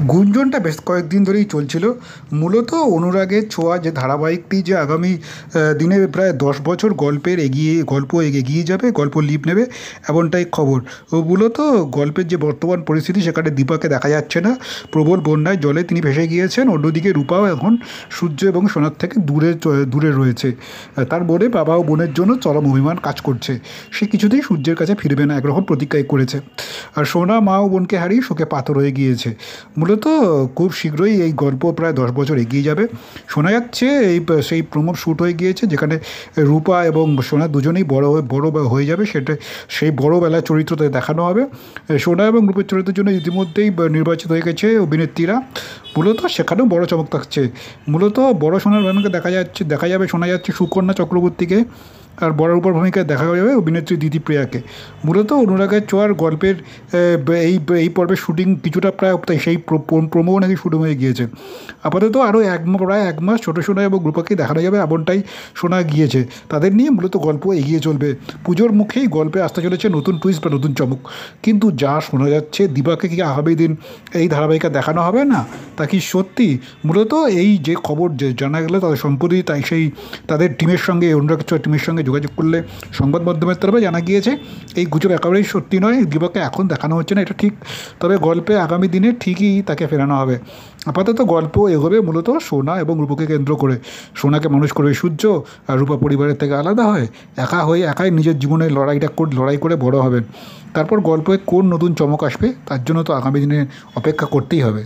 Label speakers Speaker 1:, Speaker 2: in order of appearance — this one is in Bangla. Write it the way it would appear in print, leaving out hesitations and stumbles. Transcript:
Speaker 1: গুঞ্জনটা বেশ কয়েকদিন ধরেই চলছিল। মূলত অনুরাগের ছোঁয়া যে ধারাবাহিকটি যে আগামী দিনে প্রায় 10 বছর গল্প এগিয়ে যাবে, গল্প লিপ নেবে এমনটাই খবর। মূলত গল্পের যে বর্তমান পরিস্থিতি সেখানে দীপাকে দেখা যাচ্ছে না, প্রবল বন্যায় জলে তিনি ভেসে গিয়েছেন। অন্যদিকে রূপাও এখন সূর্য এবং সোনার থেকে দূরে রয়েছে। তার বোনে বাবা ও বোনের জন্য চরম অভিমান কাজ করছে। সে কিছুতেই সূর্যের কাছে ফিরবে না, একরকম প্রতিজ্ঞাই করেছে। আর সোনা মা ও বোনকে হারিয়ে শোকে পাথর হয়ে গিয়েছে। মূলত খুব শীঘ্রই এই গল্প প্রায় 10 বছর এগিয়ে যাবে। শোনা যাচ্ছে সেই প্রোমো শ্যুট হয়ে গিয়েছে, যেখানে রূপা এবং সোনা দুজনেই বড় হয়ে যাবে। সেই বড়বেলার চরিত্র তাদের দেখানো হবে। সোনা এবং রূপের চরিত্রের জন্য ইতিমধ্যেই নির্বাচিত হয়ে গেছে অভিনেত্রীরা। মূলত সেখানেও বড় চমক থাকছে। মূলত বড় সোনার ভূমিকা দেখা যাবে শোনা যাচ্ছে সুকন্যা চক্রবর্তীকে, আর বড় উপর ভূমিকায় দেখা যাবে অভিনেত্রী দিতি প্রিয়াকে। মূলত অনুরাগের ছোঁয়ার গল্পের এই পর্বের শুটিং কিছুটা প্রায় সেই প্রোমো নাকি শুটিং হয়ে গিয়েছে। আপাতত আরও প্রায় 1 মাস ছোটো সোনা এবং রূপাকে দেখানো যাবে এমনটাই শোনা গিয়েছে। তাদের নিয়ে মূলত গল্প এগিয়ে চলবে। পুজোর মুখেই গল্পে আসতে চলেছে নতুন টুইস্ট বা নতুন চমক। কিন্তু যা শোনা যাচ্ছে, দীপাকে কি আগামী দিন এই ধারাবাহিকা দেখানো হবে না, তা কি সত্যি? মূলত এই যে খবর যে জানা গেল তাদের সম্প্রতি তাদের টিমের সঙ্গে, অনুরাগের ছোঁয়া টিমের সঙ্গে যোগাযোগ করলে সংবাদ মাধ্যমের তরফে জানা গিয়েছে এই গুজব একেবারেই সত্যি নয়। দীপাকে এখন দেখানো হচ্ছে না, এটা ঠিক। তবে গল্পে আগামী দিনে ঠিকই তাকে ফেরানো হবে। আপাতত গল্প এগোবে মূলত সোনা এবং রূপকে কেন্দ্র করে। সোনাকে মানুষ করবে সূর্য, আর রূপা পরিবারের থেকে আলাদা হয় একাই নিজের জীবনে লড়াই করে বড় হবেন। তারপর গল্পে কোন নতুন চমক আসবে তার জন্য তো আগামী দিনে অপেক্ষা করতেই হবে।